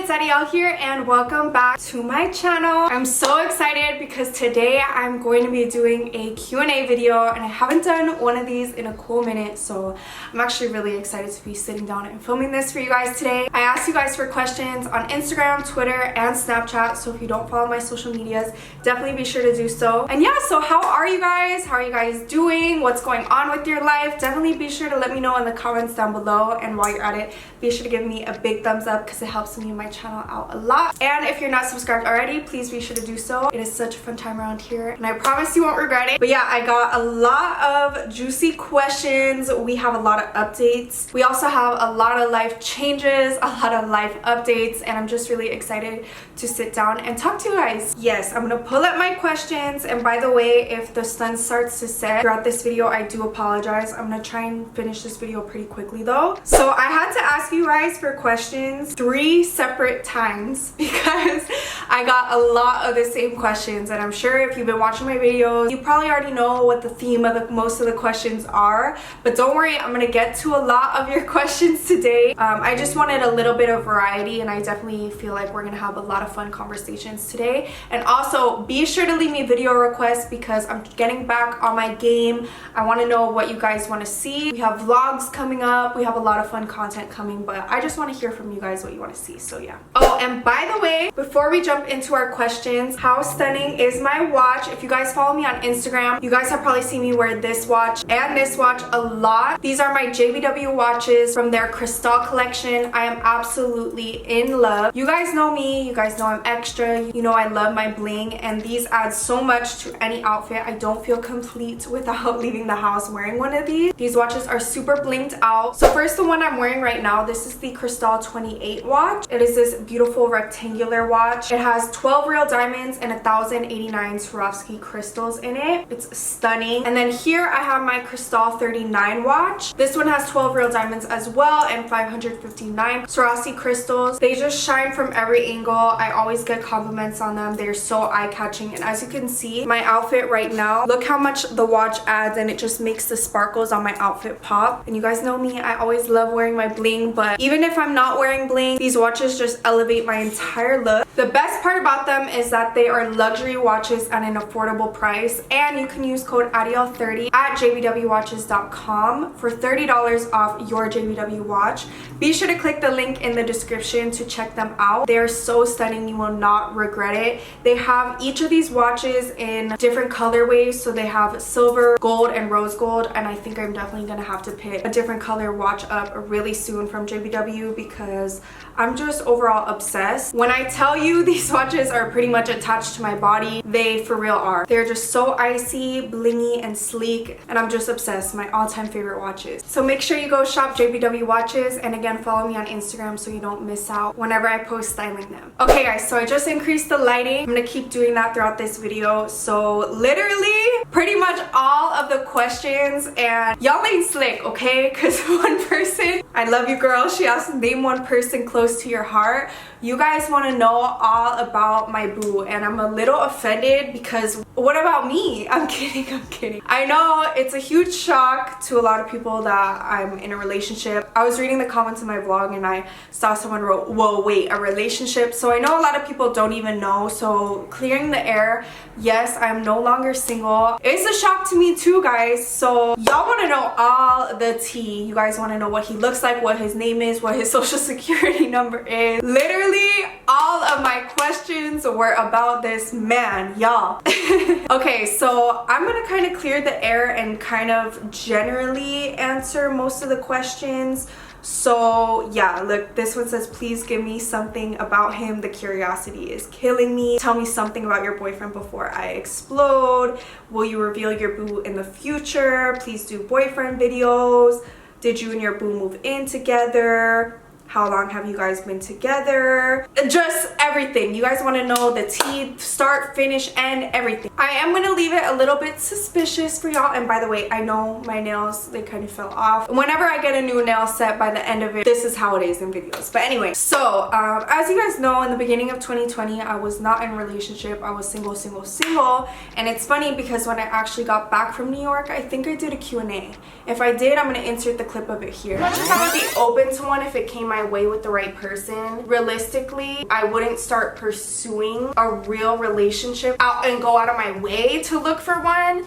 it's Adyel here and welcome back to my channel. I'm so excited because today I'm going to be doing a Q&A video and I haven't done one of these in a cool minute, so I'm actually really excited to be sitting down and filming this for you guys today. I asked you guys for questions on Instagram, Twitter, and Snapchat, so if you don't follow my social medias, definitely be sure to do so. And yeah, so how are you guys? How are you guys doing? What's going on with your life? Definitely be sure to let me know in the comments down below, and while you're at it, be sure to give me a big thumbs up because it helps me and my channel out a lot. And if you're not subscribed already, please be sure to do so. It is such a fun time around here and I promise you won't regret it. But yeah, I got a lot of juicy questions. We have a lot of updates. We also have a lot of life changes, a lot of life updates, and I'm just really excited to sit down and talk to you guys. Yes, I'm gonna pull up my questions, and by the way, if the sun starts to set throughout this video, I do apologize. I'm gonna try and finish this video pretty quickly though. So I had to ask you guys for questions 3 separate times because I got a lot of the same questions, and I'm sure if you've been watching my videos, you probably already know what the theme of most of the questions are, but don't worry, I'm gonna get to a lot of your questions today. I just wanted a little bit of variety, and I definitely feel like we're gonna have a lot of fun conversations today. And also be sure to leave me video requests because I'm getting back on my game. I want to know what you guys want to see. We have vlogs coming up, we have a lot of fun content coming, but I just want to hear from you guys what you want to see, so yeah. Oh, and by the way, before we jump into our questions, how stunning is my watch? If you guys follow me on Instagram, you guys have probably seen me wear this watch and this watch a lot. These are my JBW watches from their Crystal collection. I am absolutely in love. You guys know me, you guys know I'm extra, you know I love my bling, and these add so much to any outfit. I don't feel complete without leaving the house wearing one of these. These watches are super blinged out. So first, the one I'm wearing right now, this is the Crystal 28 watch. It is this beautiful rectangular watch. It has 12 real diamonds and 1089 Swarovski crystals in it. It's stunning. And then here I have my Crystal 39 watch. This one has 12 real diamonds as well and 559 Swarovski crystals. They just shine from every angle. I always get compliments on them. They're so eye-catching, and as you can see, my outfit right now, look how much the watch adds, and it just makes the sparkles on my outfit pop. And you guys know me, I always love wearing my bling, but even if I'm not wearing bling, these watches just elevate my entire look. The best part about them is that they are luxury watches at an affordable price, and you can use code Adyel30 at jbwwatches.com for $30 off your JBW watch. Be sure to click the link in the description to check them out. They are so stunning, you will not regret it. They have each of these watches in different colorways, so they have silver, gold, and rose gold, and I think I'm definitely gonna have to pick a different color watch up really soon from JBW because I'm just overall obsessed. When I tell you these watches are pretty much attached to my body, they for real are. They're just so icy, blingy, and sleek, and I'm just obsessed. My all-time favorite watches. So make sure you go shop JBW watches, and again, follow me on Instagram so you don't miss out whenever I post styling them. Okay guys, so I just increased the lighting. I'm gonna keep doing that throughout this video. So literally pretty much all of the questions, and y'all ain't slick, okay? Because one person, I love you girl, she asked name one person close to your heart. You guys want to know all about my boo, and I'm a little offended because what about me? I'm kidding, I'm kidding. I know it's a huge shock to a lot of people that I'm in a relationship. I was reading the comments in my vlog and I saw someone wrote, whoa, wait, a relationship? So I know a lot of people don't even know, so clearing the air, yes, I'm no longer single. It's a shock to me too, guys. So y'all want to know all the tea. You guys want to know what he looks like, what his name is, what his social security number is. Literally all of my questions were about this man, y'all. Okay, so I'm gonna kind of clear the air and kind of generally answer most of the questions. So yeah, look, this one says, please give me something about him. The curiosity is killing me. Tell me something about your boyfriend before I explode. Will you reveal your boo in the future? Please do boyfriend videos. Did you and your boo move in together? How long have you guys been together? Just everything. You guys want to know the tea, start, finish, and everything. I am going to leave it a little bit suspicious for y'all. And by the way, I know my nails, they kind of fell off. Whenever I get a new nail set, by the end of it, this is how it is in videos. But anyway, so as you guys know, in the beginning of 2020, I was not in a relationship. I was single. And it's funny because when I actually got back from New York, I think I did a Q&A. If I did, I'm going to insert the clip of it here. I would be open to one if it came my my way with the right person, realistically, I wouldn't start pursuing a real relationship out and go out of my way to look for one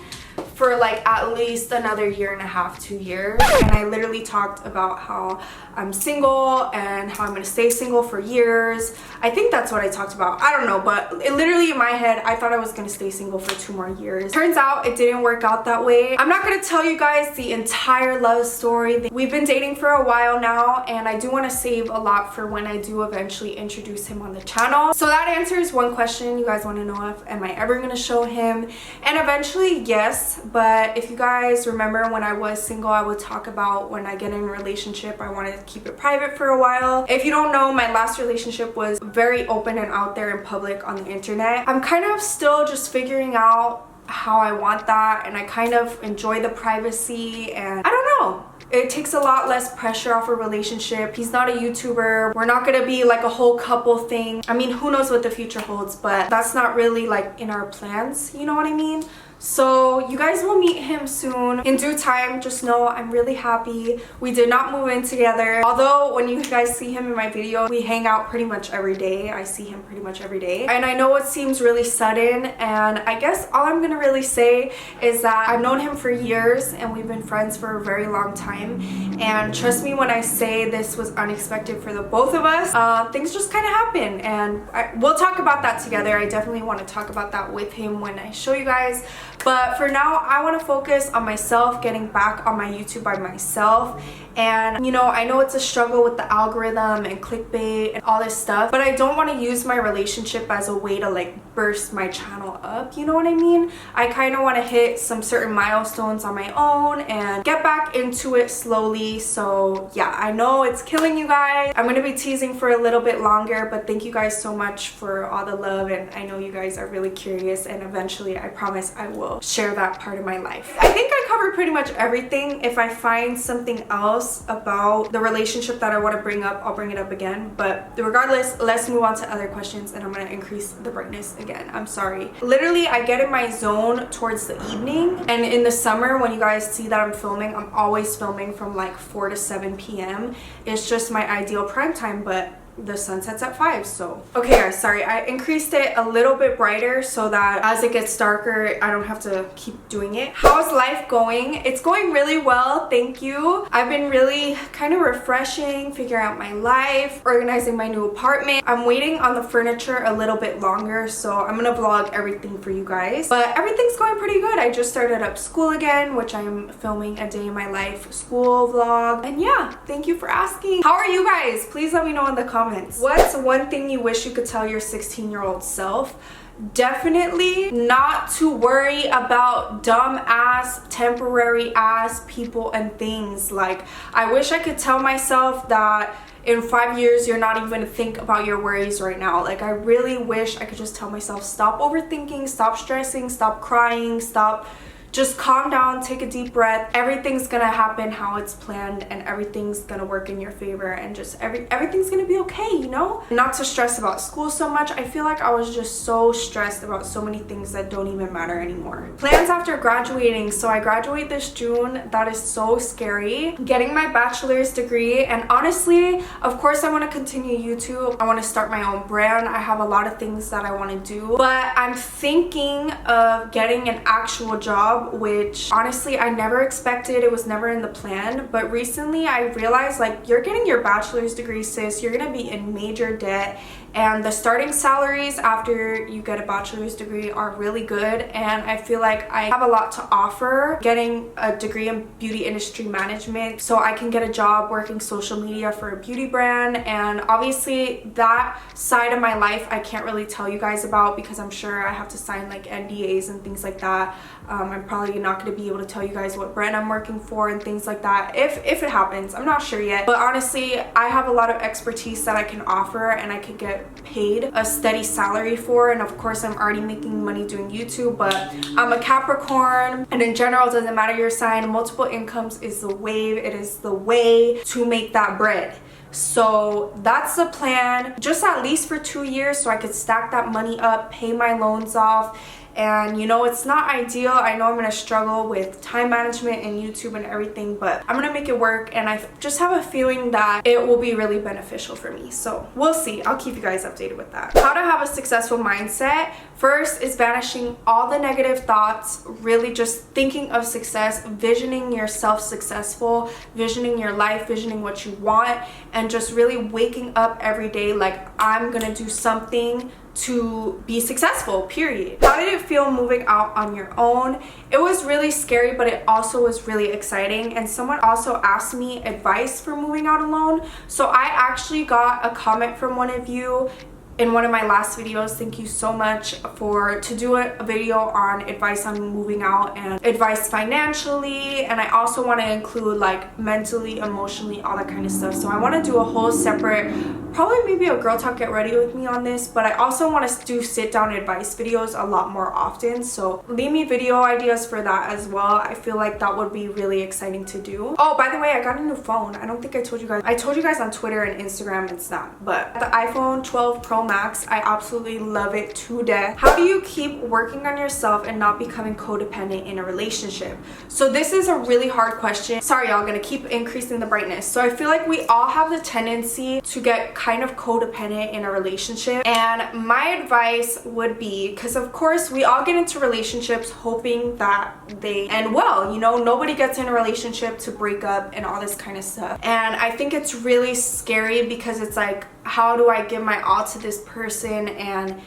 for like at least another 1.5 to 2 years. And I literally talked about how I'm single and how I'm gonna stay single for years. I think that's what I talked about. I don't know, but it literally in my head, I thought I was gonna stay single for 2 more years. Turns out it didn't work out that way. I'm not gonna tell you guys the entire love story. We've been dating for a while now, and I do want to save a lot for when I do eventually introduce him on the channel. So that answers one question you guys want to know, if am I ever gonna show him? And eventually, yes. But if you guys remember, when I was single, I would talk about when I get in a relationship, I wanted to keep it private for a while. If you don't know, my last relationship was very open and out there in public on the internet. I'm kind of still just figuring out how I want that, and I kind of enjoy the privacy, and I don't know. It takes a lot less pressure off a relationship. He's not a YouTuber. We're not gonna be like a whole couple thing. I mean, who knows what the future holds, but that's not really like in our plans, you know what I mean? So you guys will meet him soon in due time. Just know I'm really happy. We did not move in together, although when you guys see him in my video, we hang out pretty much every day. I see him pretty much every day, and I know it seems really sudden, and I guess all I'm gonna really say is that I've known him for years and we've been friends for a very long time. And trust me when I say this was unexpected for the both of us. Things just kind of happen, and we'll talk about that together. I definitely want to talk about that with him when I show you guys. But for now, I want to focus on myself, getting back on my YouTube by myself. And you know, I know it's a struggle with the algorithm and clickbait and all this stuff, but I don't want to use my relationship as a way to like burst my channel up, you know what I mean? I kind of want to hit some certain milestones on my own and get back into it slowly. So yeah, I know it's killing you guys. I'm going to be teasing for a little bit longer, but thank you guys so much for all the love, and I know you guys are really curious, and eventually I promise I will share that part of my life. I think I covered pretty much everything. If I find something else about the relationship that I want to bring up, I'll bring it up again. But regardless, let's move on to other questions, and I'm going to increase the brightness again. I'm sorry. Literally, I get in my zone towards the evening, and in the summer when you guys see that I'm filming, I'm always filming from like 4 to 7 p.m. It's just my ideal prime time, but the sun sets at 5. So okay guys, sorry, I increased it a little bit brighter so that as it gets darker I don't have to keep doing it. How's life going? It's going really well, thank you. I've been really kind of refreshing, figuring out my life, organizing my new apartment. I'm waiting on the furniture a little bit longer, so I'm gonna vlog everything for you guys, but everything's going pretty good. I just started up school again, which I'm filming a day in my life school vlog. And yeah, thank you for asking. How are you guys? Please let me know in the comments. What's one thing you wish you could tell your 16-year-old self? Definitely not to worry about dumb ass, temporary ass people and things. Like, I wish I could tell myself that in 5 years you're not even gonna think about your worries right now. Like, I really wish I could just tell myself, stop overthinking, stop stressing, stop crying, just calm down, take a deep breath. Everything's gonna happen how it's planned, and everything's gonna work in your favor, and just everything's gonna be okay, you know? Not to stress about school so much. I feel like I was just so stressed about so many things that don't even matter anymore. Plans after graduating. So I graduate this June. That is so scary. Getting my bachelor's degree, and honestly, of course I wanna continue YouTube. I wanna start my own brand. I have a lot of things that I wanna do, but I'm thinking of getting an actual job, which honestly I never expected. It was never in the plan, but recently I realized, like, you're getting your bachelor's degree, sis, you're gonna be in major debt, and the starting salaries after you get a bachelor's degree are really good, and I feel like I have a lot to offer getting a degree in beauty industry management, so I can get a job working social media for a beauty brand. And obviously that side of my life I can't really tell you guys about because I'm sure I have to sign like NDAs and things like that. I'm probably not going to be able to tell you guys what brand I'm working for and things like that if it happens. I'm not sure yet, but honestly I have a lot of expertise that I can offer, and I could get paid a steady salary for. And of course I'm already making money doing YouTube, but I'm a Capricorn, and in general it doesn't matter your sign, multiple incomes is the wave. It is the way to make that bread. So that's the plan, just at least for 2 years, so I could stack that money up, pay my loans off, and you know, it's not ideal. I know I'm gonna struggle with time management and YouTube and everything, but I'm gonna make it work, and I just have a feeling that it will be really beneficial for me. So we'll see. I'll keep you guys updated with that. How to have a successful mindset. First is banishing all the negative thoughts, really just thinking of success, visioning yourself successful, visioning your life, visioning what you want, and just really waking up every day like, I'm gonna do something to be successful, period. How did it feel moving out on your own? It was really scary, but it also was really exciting. And someone also asked me advice for moving out alone. So I actually got a comment from one of you in one of my last videos. Thank you so much to do a video on advice on moving out and advice financially, and I also want to include like mentally, emotionally, all that kind of stuff. So I want to do a whole separate, probably maybe a girl talk get ready with me on this, but I also want to do sit down advice videos a lot more often. So leave me video ideas for that as well. I feel like that would be really exciting to do. Oh, by the way, I got a new phone. I don't think I told you guys. I told you guys on Twitter and Instagram and Snap, but the iPhone 12 Pro Max, I absolutely love it to death. How do you keep working on yourself and not becoming codependent in a relationship? So this is a really hard question. Sorry, y'all, gonna keep increasing the brightness. So I feel like we all have the tendency to get kind of codependent in a relationship, and my advice would be, because of course we all get into relationships hoping that they end well, you know, nobody gets in a relationship to break up and all this kind of stuff. And I think it's really scary because it's like, how do I give my all to this person and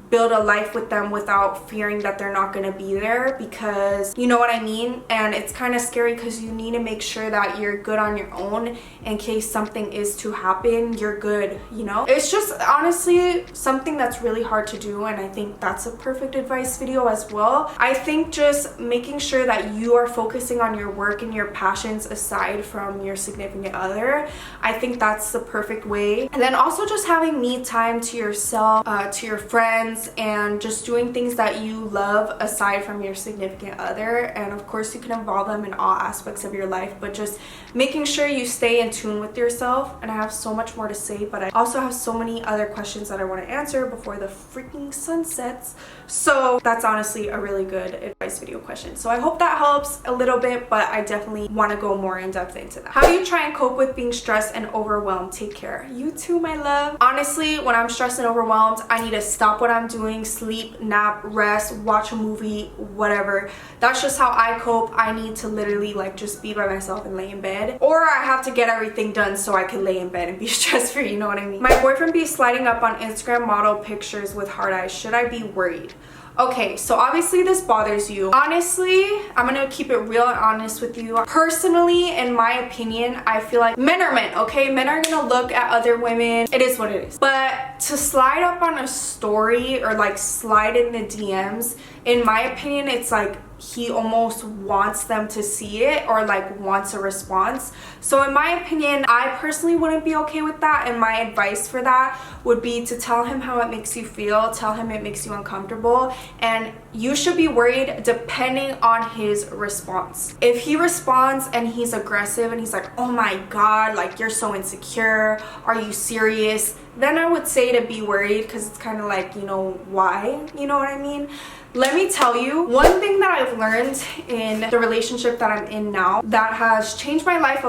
build a life with them without fearing that they're not going to be there? Because you know what I mean. And it's kind of scary because you need to make sure that you're good on your own in case something is to happen. You're good, you know. It's just honestly something that's really hard to do, and I think that's a perfect advice video as well. I think just making sure that you are focusing on your work and your passions aside from your significant other, I think that's the perfect way. And then also just having me time to yourself, to your friends, and just doing things that you love aside from your significant other. And of course you can involve them in all aspects of your life, but just making sure you stay in tune with yourself. And I have so much more to say, but I also have so many other questions that I want to answer before the freaking sun sets. So that's honestly a really good advice video question. So I hope that helps a little bit, but I definitely want to go more in depth into that. How do you try and cope with being stressed and overwhelmed? Take care. You too, my love. Honestly, when I'm stressed and overwhelmed, I need to stop what I'm doing, sleep, nap, rest, watch a movie, whatever. That's just how I cope. I need to literally like just be by myself and lay in bed, or I have to get everything done so I can lay in bed and be stress free, you know what I mean? My boyfriend be sliding up on Instagram model pictures with hard eyes. Should I be worried? Okay, so obviously this bothers you. Honestly, I'm gonna keep it real and honest with you. Personally, in my opinion, I feel like men are men, okay? Men are gonna look at other women. It is what it is. But to slide up on a story or like slide in the DMs, in my opinion, it's like he almost wants them to see it or like wants a response. So in my opinion, I personally wouldn't be okay with that, and my advice for that would be to tell him how it makes you feel, tell him it makes you uncomfortable, and you should be worried depending on his response. If he responds and he's aggressive and he's like, oh my god, like you're so insecure, are you serious? Then I would say to be worried, because it's kind of like, you know, why? You know what I mean? Let me tell you, one thing that I've learned in the relationship that I'm in now that has changed my life.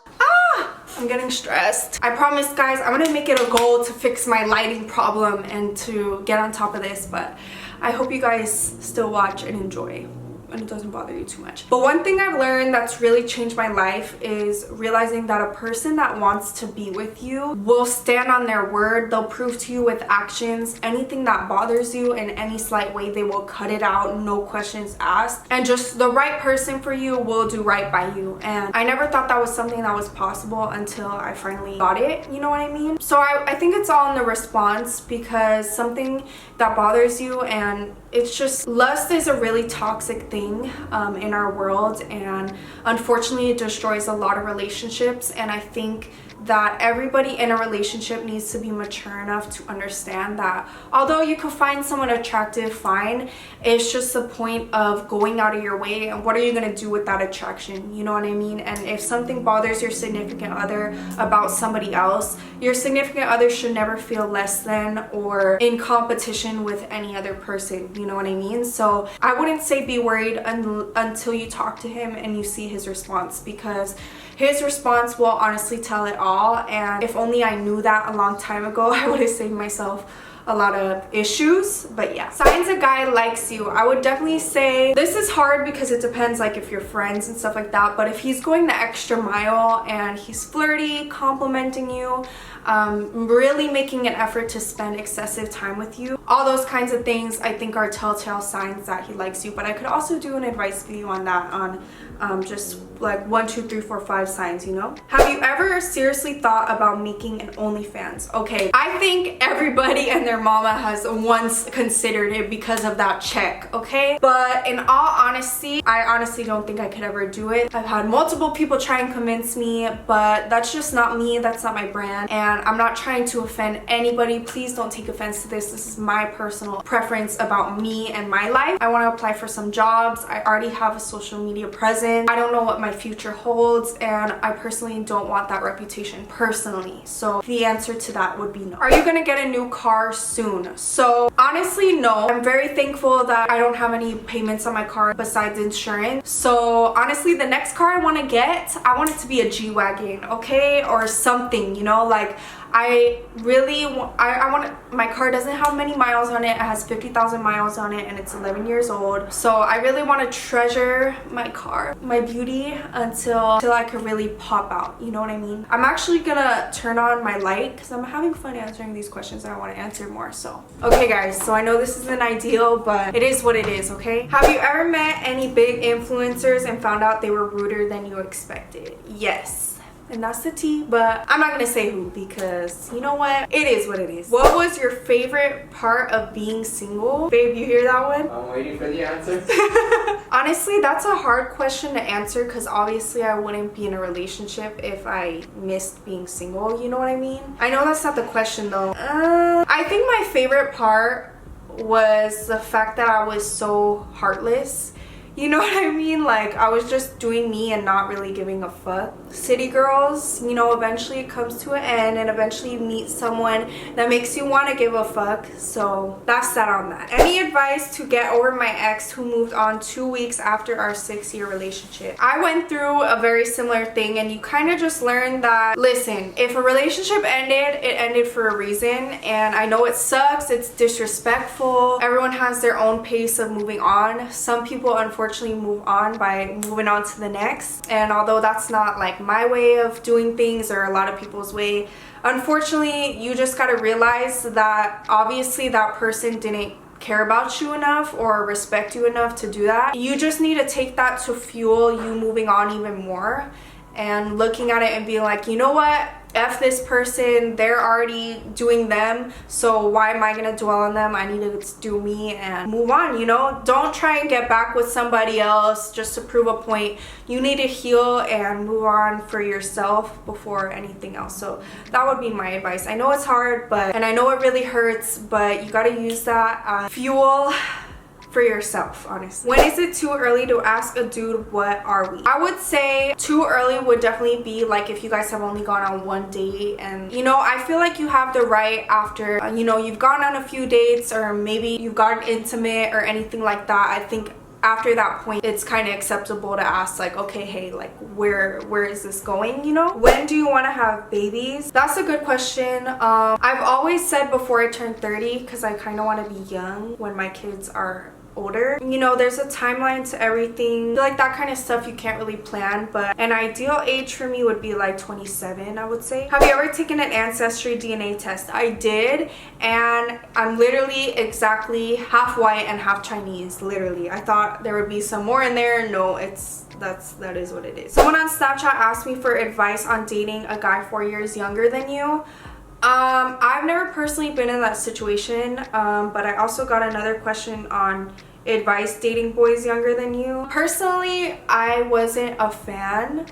I'm getting stressed. I promise, guys, I'm gonna make it a goal to fix my lighting problem and to get on top of this, but I hope you guys still watch and enjoy and it doesn't bother you too much. But one thing I've learned that's really changed my life is realizing that a person that wants to be with you will stand on their word. They'll prove to you with actions. Anything that bothers you in any slight way, they will cut it out, no questions asked. And just the right person for you will do right by you. And I never thought that was something that was possible until I finally got it, you know what I mean? So I think it's all in the response, because something that bothers you, and it's just, lust is a really toxic thing in our world, and unfortunately it destroys a lot of relationships. And I think that everybody in a relationship needs to be mature enough to understand that although you could find someone attractive, fine, it's just the point of going out of your way, and what are you going to do with that attraction, you know what I mean? And if something bothers your significant other about somebody else, your significant other should never feel less than or in competition with any other person, you know what I mean? So I wouldn't say be worried until you talk to him and you see his response, because his response will honestly tell it all. And if only I knew that a long time ago, I would have saved myself a lot of issues. But yeah, signs a guy likes you. I would definitely say this is hard because it depends, like if you're friends and stuff like that, but if he's going the extra mile and he's flirty, complimenting you, really making an effort to spend excessive time with you, all those kinds of things I think are telltale signs that he likes you. But I could also do an advice video on that, on just like 1, 2, 3, 4, 5 signs, you know? Have you ever seriously thought about making an OnlyFans? Okay, I think everybody and their mama has once considered it because of that check, okay? But in all honesty, I honestly don't think I could ever do it. I've had multiple people try and convince me, but that's just not me. That's not my brand. And I'm not trying to offend anybody. Please don't take offense to this. This is my personal preference about me and my life. I want to apply for some jobs. I already have a social media presence. I don't know what my future holds, and I personally don't want that reputation personally. So the answer to that would be no. Are you gonna get a new car soon? So honestly, no. I'm very thankful that I don't have any payments on my car besides insurance. So honestly, the next car I want to get, I want it to be a G-Wagon, okay, or something, you know, like I really want, I want, my car doesn't have many miles on it. It has 50,000 miles on it and it's 11 years old. So I really want to treasure my car, my beauty, until I could really pop out, you know what I mean? I'm actually gonna turn on my light because I'm having fun answering these questions and I want to answer more. So okay guys, so I know this isn't ideal, but it is what it is, okay? Have you ever met any big influencers and found out they were ruder than you expected? Yes. And that's the tea, but I'm not gonna say who, because you know what, it is what it is. What was your favorite part of being single? Babe, you hear that one? I'm waiting for the answer. Honestly, that's a hard question to answer because obviously I wouldn't be in a relationship if I missed being single, you know what I mean? I know that's not the question though. I think my favorite part was the fact that I was so heartless. You know what I mean? Like, I was just doing me and not really giving a fuck. City girls, you know, eventually it comes to an end and eventually you meet someone that makes you want to give a fuck. So that's that on that. Any advice to get over my ex who moved on 2 weeks after our 6-year relationship? I went through a very similar thing, and you kind of just learn that, listen, if a relationship ended, it ended for a reason. And I know it sucks, it's disrespectful. Everyone has their own pace of moving on. Some people unfortunately move on by moving on to the next, and although that's not like my way of doing things or a lot of people's way, unfortunately you just got to realize that obviously that person didn't care about you enough or respect you enough to do that. You just need to take that to fuel you moving on even more and looking at it and being like, you know what, F this person, they're already doing them, so why am I gonna dwell on them? I need to do me and move on, you know? Don't try and get back with somebody else just to prove a point. You need to heal and move on for yourself before anything else. So that would be my advice. I know it's hard, and I know it really hurts, but you gotta use that as fuel for yourself, honestly. When is it too early to ask a dude what are we? I would say too early would definitely be like if you guys have only gone on 1 date, and you know, I feel like you have the right after you know, you've gone on a few dates or maybe you've gotten intimate or anything like that. I think after that point it's kind of acceptable to ask like, okay, hey, like where is this going, you know? When do you want to have babies? That's a good question. I've always said before I turn 30 because I kind of want to be young when my kids are older. You know, there's a timeline to everything. Like that kind of stuff you can't really plan, but an ideal age for me would be like 27, I would say. Have you ever taken an ancestry DNA test? I did, and I'm literally exactly half white and half Chinese, literally. I thought there would be some more in there. No, that is what it is. Someone on Snapchat asked me for advice on dating a guy 4 years younger than you. I've never personally been in that situation, but I also got another question on advice dating boys younger than you. Personally, I wasn't a fan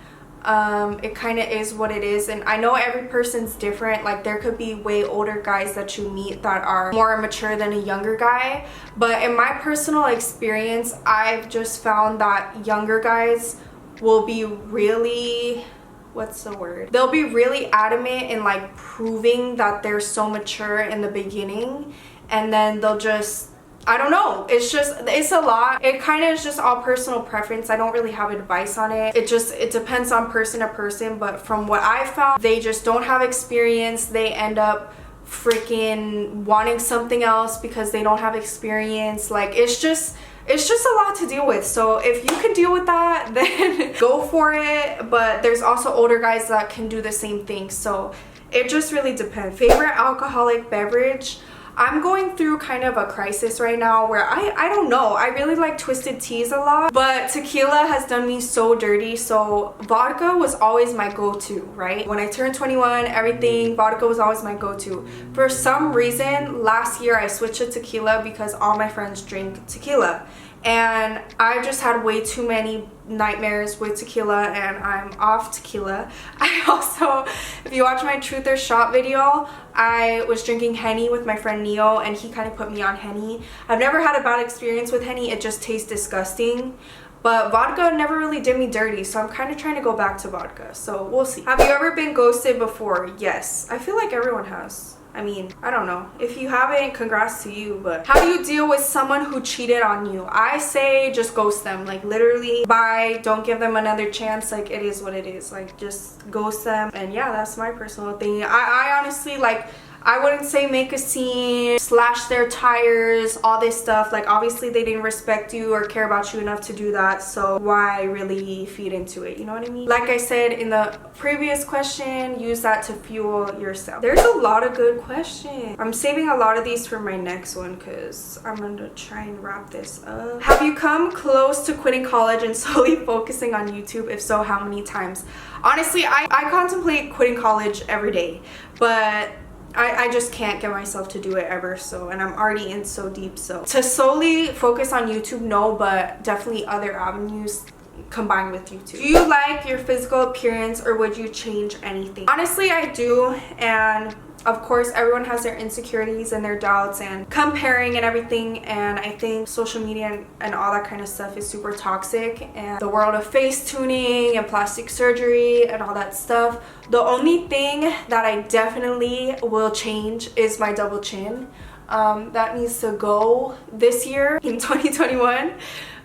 It kind of is what it is, and I know every person's different. Like there could be way older guys that you meet that are more mature than a younger guy, but in my personal experience, I've just found that younger guys will be really, what's the word, they'll be really adamant in like proving that they're so mature in the beginning, and then they'll just, I don't know, it's a lot. It kind of is just all personal preference. I don't really have advice on it. It depends on person to person, but from what I found, they just don't have experience. They end up freaking wanting something else because they don't have experience. Like it's just a lot to deal with. So if you can deal with that, then go for it. But there's also older guys that can do the same thing, so it just really depends. Favorite alcoholic beverage? I'm going through kind of a crisis right now where I don't know. I really like twisted teas a lot, but tequila has done me so dirty. So vodka was always my go-to, right? When I turned 21, everything, vodka was always my go-to. For some reason, last year I switched to tequila because all my friends drink tequila. And I just had way too many nightmares with tequila, and I'm off tequila. I also, if you watch my truth or shot video, I was drinking Henny with my friend Neo, and he kind of put me on Henny. I've never had a bad experience with Henny. It just tastes disgusting. But vodka never really did me dirty, so I'm kind of trying to go back to vodka. So we'll see. Have you ever been ghosted before? Yes. I feel like everyone has. I mean, I don't know. If you haven't, congrats to you. But how do you deal with someone who cheated on you? I say just ghost them. Like literally, bye. Don't give them another chance. Like it is what it is. Like just ghost them. And yeah, that's my personal thing. I honestly, like, I wouldn't say make a scene, slash their tires, all this stuff. Like obviously they didn't respect you or care about you enough to do that, so why really feed into it, you know what I mean? Like I said in the previous question, use that to fuel yourself. There's a lot of good questions. I'm saving a lot of these for my next one because I'm gonna try and wrap this up. Have you come close to quitting college and solely focusing on YouTube? If so, how many times? Honestly, I contemplate quitting college every day, but I just can't get myself to do it ever, so, and I'm already in so deep. So to solely focus on YouTube, no, but definitely other avenues combined with YouTube. Do you like your physical appearance, or would you change anything? Honestly, I do, and of course everyone has their insecurities and their doubts and comparing and everything, and I think social media and all that kind of stuff is super toxic, and the world of face tuning and plastic surgery and all that stuff. The only thing that I definitely will change is my double chin. That needs to go this year in 2021.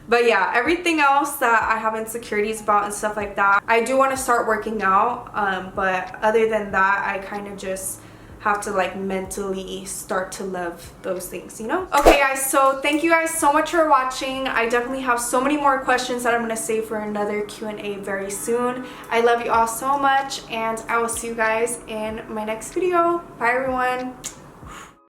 But yeah, everything else that I have insecurities about and stuff like that, I do want to start working out, but other than that, I kind of just have to like mentally start to love those things, you know? Okay guys, so thank you guys so much for watching. I definitely have so many more questions that I'm gonna save for another Q&A very soon. I love you all so much, and I will see you guys in my next video. Bye everyone.